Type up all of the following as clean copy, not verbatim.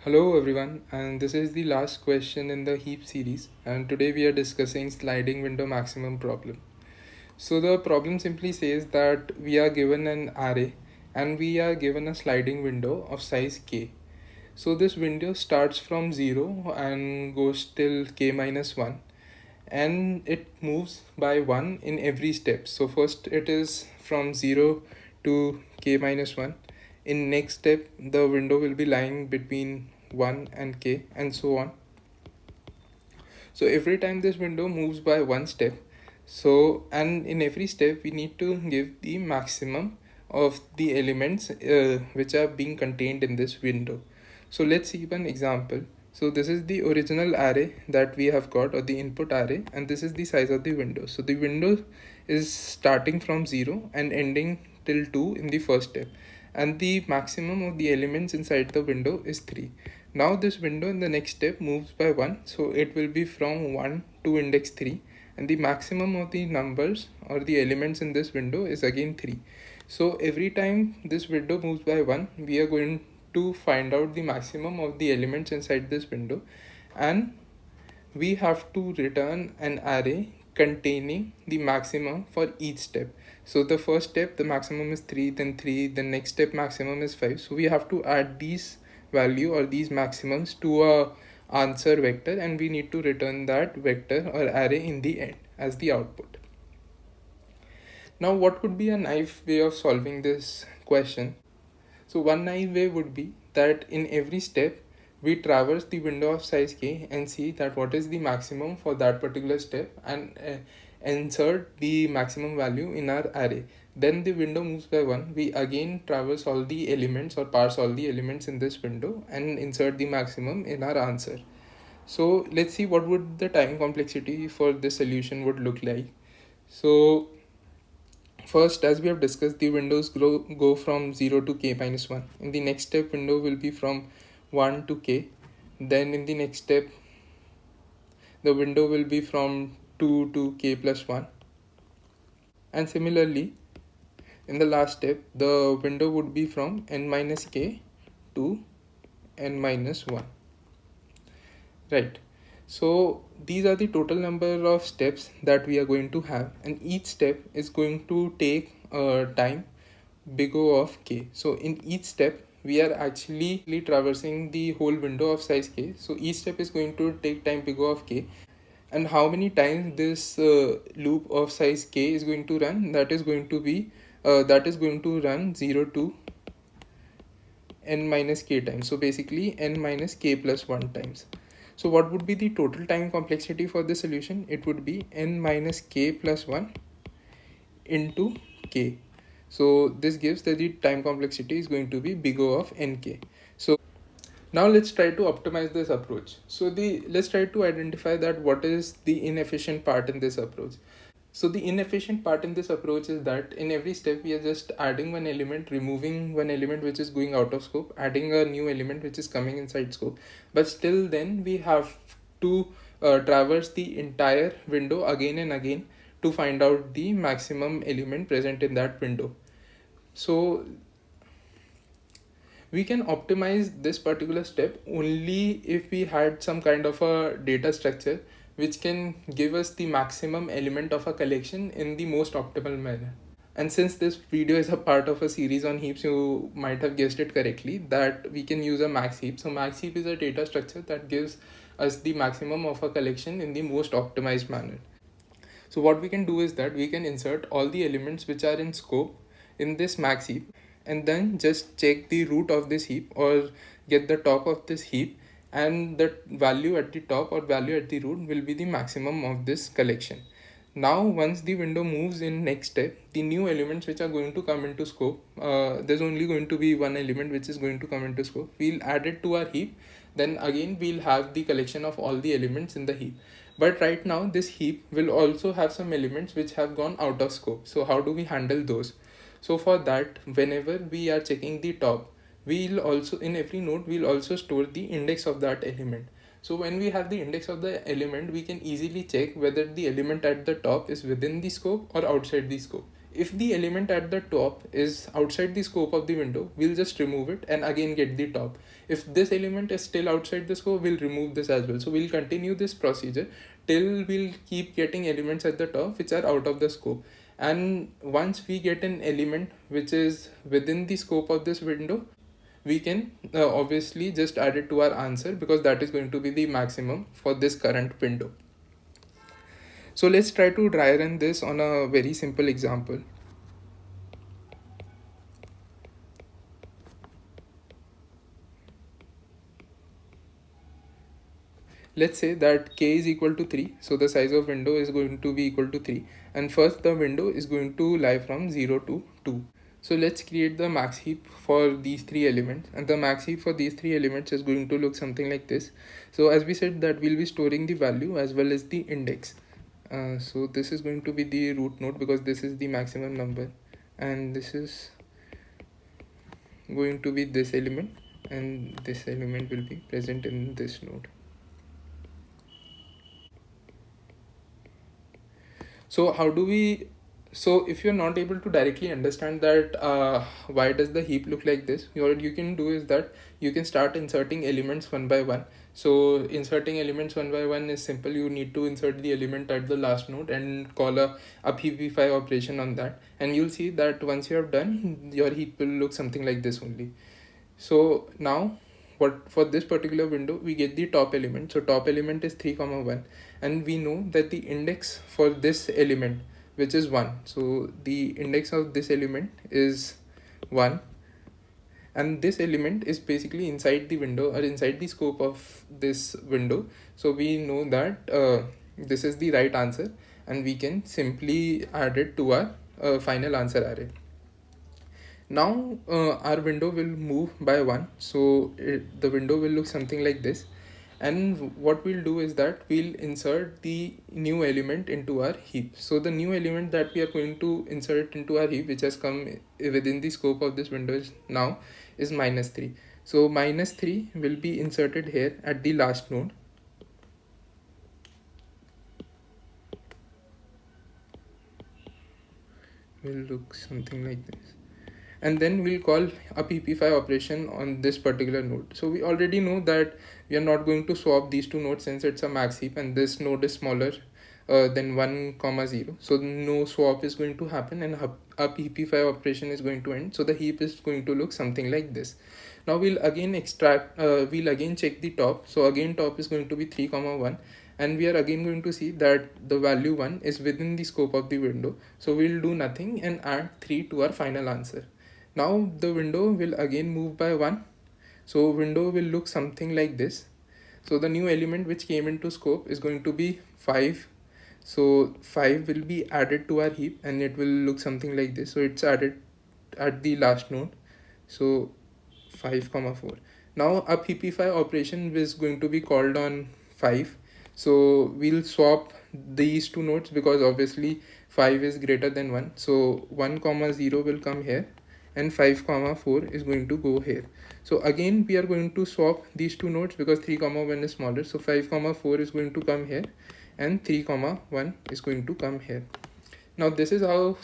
Hello everyone, and this is the last question in the heap series, and today we are discussing sliding window maximum problem. So the problem simply says that we are given an array and we are given a sliding window of size k. So this window starts from 0 and goes till k minus 1, and it moves by 1 in every step. So first it is from 0 to k minus 1. In next step the window will be lying between 1 and k, and so on. So every time this window moves by one step, and in every step we need to give the maximum of the elements which are being contained in this window. So let's see one example. So this is the original array that we have got, or the input array, and this is the size of the window. So the window is starting from 0 and ending till 2 in the first step, and the maximum of the elements inside the window is 3. Now this window in the next step moves by 1, so it will be from 1 to index 3, and the maximum of the numbers or the elements in this window is again 3. So every time this window moves by 1, we are going to find out the maximum of the elements inside this window, and we have to return an array containing the maximum for each step. So the first step the maximum is 3, then 3, the next step maximum is 5. So we have to add these value or these maximums to a answer vector, and we need to return that vector or array in the end as the output. Now what could be a naive way of solving this question? So one naive way would be that in every step we traverse the window of size k and see that what is the maximum for that particular step, and insert the maximum value in our array. Then the window moves by 1, we again traverse all the elements or parse all the elements in this window and insert the maximum in our answer. So let's see what would the time complexity for this solution would look like. So first, as we have discussed, the windows go from 0 to k minus 1. In the next step, window will be from 1 to k. Then in the next step, the window will be from 2 to k plus 1. And similarly, in the last step, the window would be from n minus k to n minus 1. Right. So these are the total number of steps that we are going to have, and each step is going to take time big O of k. So in each step we are actually traversing the whole window of size k. So each step is going to take time big O of k, and how many times this loop of size k is going to run, that is going to run 0 to n minus k times. So basically n minus k plus 1 times. So what would be the total time complexity for this solution? It would be n minus k plus 1 into k. So this gives that the time complexity is going to be big O of nk. So now let's try to optimize this approach. So let's try to identify that what is the inefficient part in this approach. So the inefficient part in this approach is that in every step we are just adding one element, removing one element which is going out of scope, adding a new element which is coming inside scope. But still then we have to traverse the entire window again and again to find out the maximum element present in that window. So we can optimize this particular step only if we had some kind of a data structure which can give us the maximum element of a collection in the most optimal manner. And since this video is a part of a series on heaps, you might have guessed it correctly that we can use a max heap. So max heap is a data structure that gives us the maximum of a collection in the most optimized manner. So what we can do is that we can insert all the elements which are in scope in this max heap, and then just check the root of this heap or get the top of this heap, and the value at the top or value at the root will be the maximum of this collection. Now once the window moves in next step, the new elements which are going to come into scope, there's only going to be one element which is going to come into scope. We'll add it to our heap, then again we'll have the collection of all the elements in the heap. But right now this heap will also have some elements which have gone out of scope. So how do we handle those? So for that, whenever we are checking the top, we'll also, in every node we'll also store the index of that element. So when we have the index of the element, we can easily check whether the element at the top is within the scope or outside the scope. If the element at the top is outside the scope of the window, we'll just remove it and again get the top. If this element is still outside the scope, we'll remove this as well. So we'll continue this procedure till we'll keep getting elements at the top which are out of the scope. And once we get an element which is within the scope of this window, we can obviously just add it to our answer, because that is going to be the maximum for this current window. So let's try to dry run this on a very simple example. Let's say that k is equal to 3, so the size of window is going to be equal to 3, and first the window is going to lie from 0 to 2. So let's create the max heap for these three elements, and the max heap for these three elements is going to look something like this. So as we said that we'll be storing the value as well as the index. So this is going to be the root node because this is the maximum number, and this is going to be this element, and this element will be present in this node. So how do we, so if you're not able to directly understand that why does the heap look like this, what you can do is that you can start inserting elements one by one. So inserting elements one by one is simple. You need to insert the element at the last node and call a up-heapify operation on that, and you'll see that once you have done, your heap will look something like this only. So now what, for this particular window we get the top element. So top element is 3 comma 1, and we know that the index for this element, which is 1, so the index of this element is 1, and this element is basically inside the window or inside the scope of this window. So we know that this is the right answer, and we can simply add it to our final answer array. Now our window will move by 1, so the window will look something like this. And what we'll do is that we'll insert the new element into our heap. So the new element that we are going to insert into our heap, which has come within the scope of this window now, is -3. So -3 will be inserted here at the last node. Will look something like this, and then we'll call a pp5 operation on this particular node. So we already know that we are not going to swap these two nodes since it's a max heap and this node is smaller than 1 comma 0, so no swap is going to happen, and a pp5 operation is going to end. So the heap is going to look something like this. Now we'll again we'll again check the top. So again top is going to be 3 comma 1, and we are again going to see that the value 1 is within the scope of the window. So we'll do nothing and add 3 to our final answer. Now the window will again move by 1, so window will look something like this. So the new element which came into scope is going to be 5, so 5 will be added to our heap and it will look something like this. So it's added at the last node, so 5 comma 4. Now a pp5 operation is going to be called on 5, so we'll swap these two nodes because obviously 5 is greater than 1, so 1 comma 0 will come here and 5 comma 4 is going to go here. So again we are going to swap these two nodes because 3 comma 1 is smaller, so 5 comma 4 is going to come here and 3 comma 1 is going to come here. Now this is how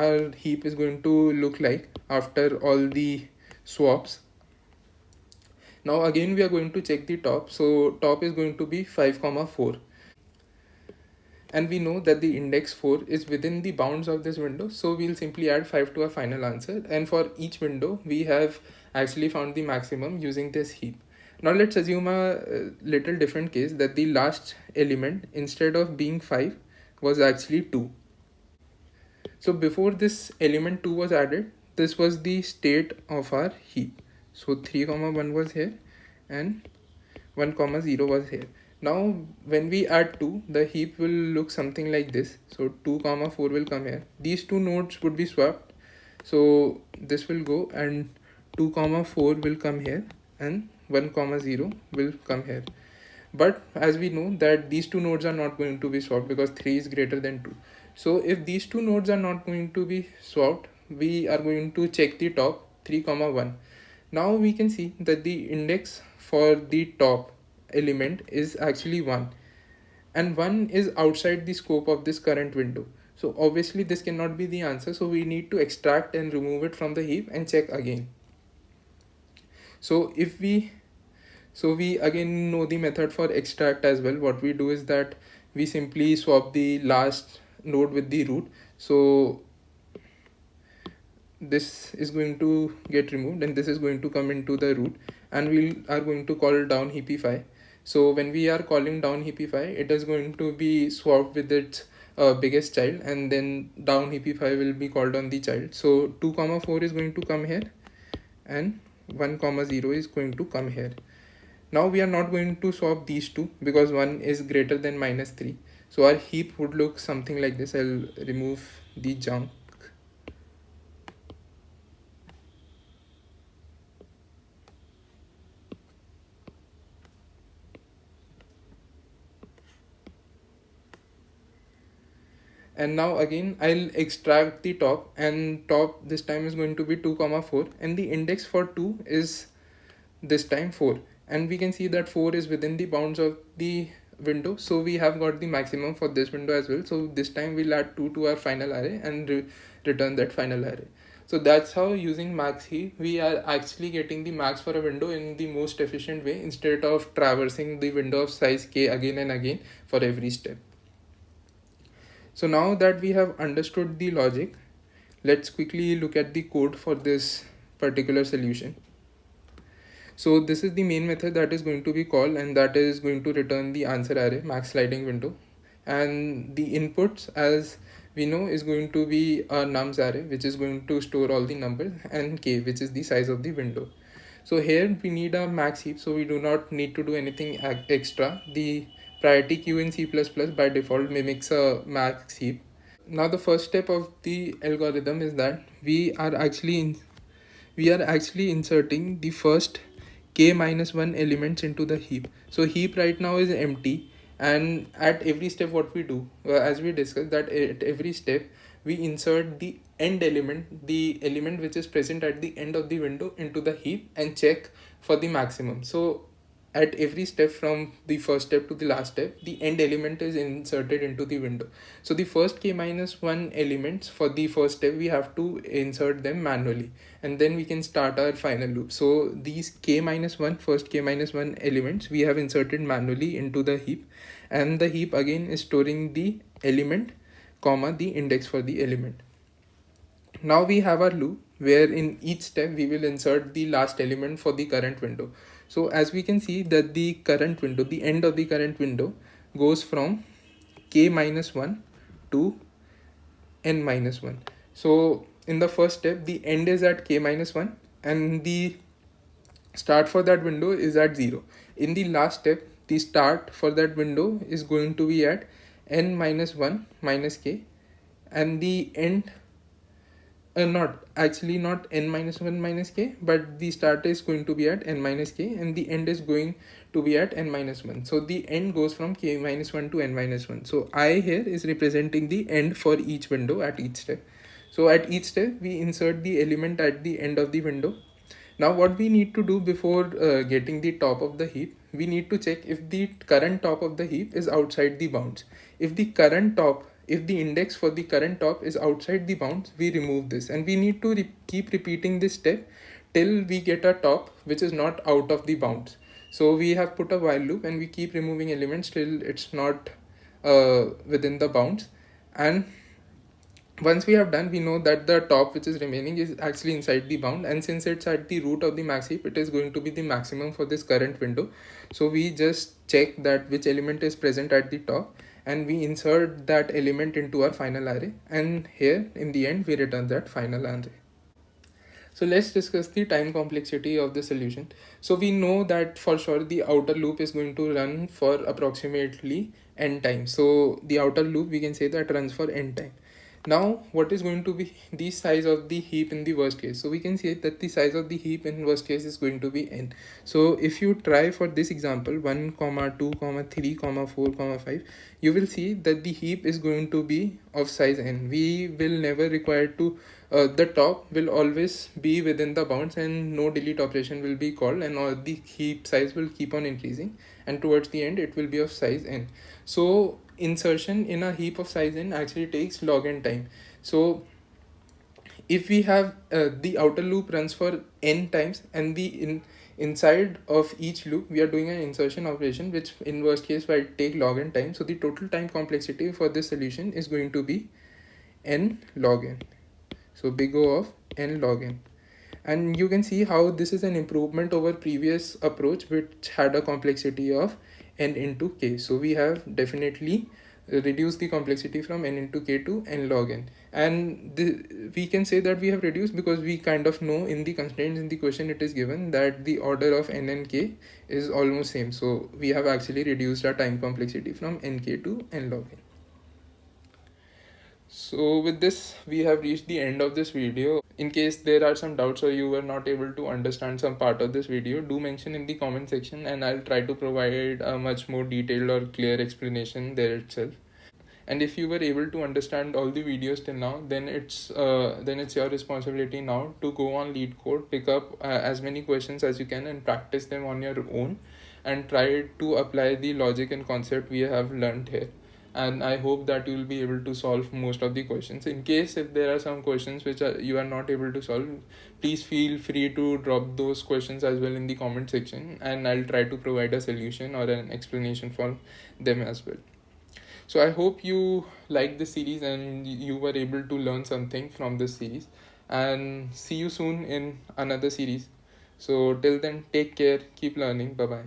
our heap is going to look like after all the swaps. Now again we are going to check the top. So top is going to be 5 comma 4, and we know that the index 4 is within the bounds of this window, so we'll simply add 5 to our final answer. And for each window we have actually found the maximum using this heap. Now let's assume a little different case, that the last element instead of being 5 was actually 2. So before this element 2 was added, this was the state of our heap. So 3 comma 1 was here and 1 comma 0 was here. Now when we add 2, the heap will look something like this. So 2 comma 4 will come here. These two nodes would be swapped, so this will go and 2 comma 4 will come here and 1 comma 0 will come here. But as we know that these two nodes are not going to be swapped because 3 is greater than 2. So if these two nodes are not going to be swapped, we are going to check the top 3 comma 1. Now we can see that the index for the top element is actually 1, and 1 is outside the scope of this current window. So obviously this cannot be the answer, so we need to extract and remove it from the heap and check again. So if we so we again know the method for extract as well. What we do is that we simply swap the last node with the root. So this is going to get removed and this is going to come into the root, and we are going to call down heapify. So when we are calling down heapify, it is going to be swapped with its biggest child, and then down heapify will be called on the child. So 2 comma 4 is going to come here and 1 comma 0 is going to come here. Now we are not going to swap these two because 1 is greater than -3. So our heap would look something like this. I'll remove the junk. And now again I'll extract the top, and top this time is going to be 2 comma 4, and the index for 2 is this time 4, and we can see that 4 is within the bounds of the window, so we have got the maximum for this window as well. So this time we'll add 2 to our final array and return that final array. So that's how, using max heap, we are actually getting the max for a window in the most efficient way, instead of traversing the window of size k again and again for every step. So now that we have understood the logic, let's quickly look at the code for this particular solution. So this is the main method that is going to be called, and that is going to return the answer array, max sliding window. And the inputs, as we know, is going to be a nums array, which is going to store all the numbers, and k, which is the size of the window. So here we need a max heap, so we do not need to do anything extra. The priority queue in C++ by default mimics a max heap. Now the first step of the algorithm is that we are actually inserting the first k minus 1 elements into the heap. So heap right now is empty, and at every step what we do, as we discussed, that at every step we insert the end element, the element which is present at the end of the window, into the heap and check for the maximum. So at every step, from the first step to the last step, the end element is inserted into the window. So the first k minus 1 elements for the first step, we have to insert them manually, and then we can start our final loop. So these first k minus 1 elements we have inserted manually into the heap, and the heap again is storing the element comma the index for the element. Now we have our loop where in each step we will insert the last element for the current window. So as we can see that the current window, the end of the current window, goes from k minus 1 to n minus 1. So in the first step, the end is at k minus 1 and the start for that window is at 0. In the last step, the start for that window is going to be at n minus 1 minus k, and the end not n minus 1 minus k, but the start is going to be at n minus k and the end is going to be at n minus 1. So the end goes from k minus 1 to n minus 1. So I here is representing the end for each window at each step. So at each step we insert the element at the end of the window. Now what we need to do before getting the top of the heap, we need to check if the current top of the heap is outside the bounds. If the index for the current top is outside the bounds, we remove this, and we need to keep repeating this step till we get a top which is not out of the bounds. So we have put a while loop and we keep removing elements till it's not within the bounds, and once we have done, we know that the top which is remaining is actually inside the bound, and since it's at the root of the max heap, it is going to be the maximum for this current window. So we just check that which element is present at the top and we insert that element into our final array, and here in the end we return that final array. So let's discuss the time complexity of the solution. So we know that for sure the outer loop is going to run for approximately n time. So the outer loop, we can say that runs for n time. Now, what is going to be the size of the heap in the worst case? So we can say that the size of the heap in worst case is going to be n. So if you try for this example 1 comma 2 comma 3 comma 4 comma 5, you will see that the heap is going to be of size n. We will never require to the top will always be within the bounds and no delete operation will be called, and all the heap size will keep on increasing, and towards the end it will be of size n. So insertion in a heap of size n actually takes log n time. So if we have the outer loop runs for n times, and the inside of each loop we are doing an insertion operation, which in worst case will take log n time. So the total time complexity for this solution is going to be n log n. So big O of n log n. And you can see how this is an improvement over previous approach, which had a complexity of n into k. So we have definitely reduced the complexity from n into k to n log n. And we can say that we have reduced because we kind of know in the constraints in the question it is given that the order of n and k is almost same. So we have actually reduced our time complexity from nk to n log n. So with this, we have reached the end of this video. In case there are some doubts or you were not able to understand some part of this video, do mention in the comment section and I'll try to provide a much more detailed or clear explanation there itself. And if you were able to understand all the videos till now, then it's your responsibility now to go on Leetcode, pick up as many questions as you can and practice them on your own, and try to apply the logic and concept we have learned here. And I hope that you will be able to solve most of the questions. In case if there are some questions which you are not able to solve, please feel free to drop those questions as well in the comment section, and I'll try to provide a solution or an explanation for them as well. So I hope you liked this series and you were able to learn something from this series. And see you soon in another series. So till then, take care, keep learning. Bye bye.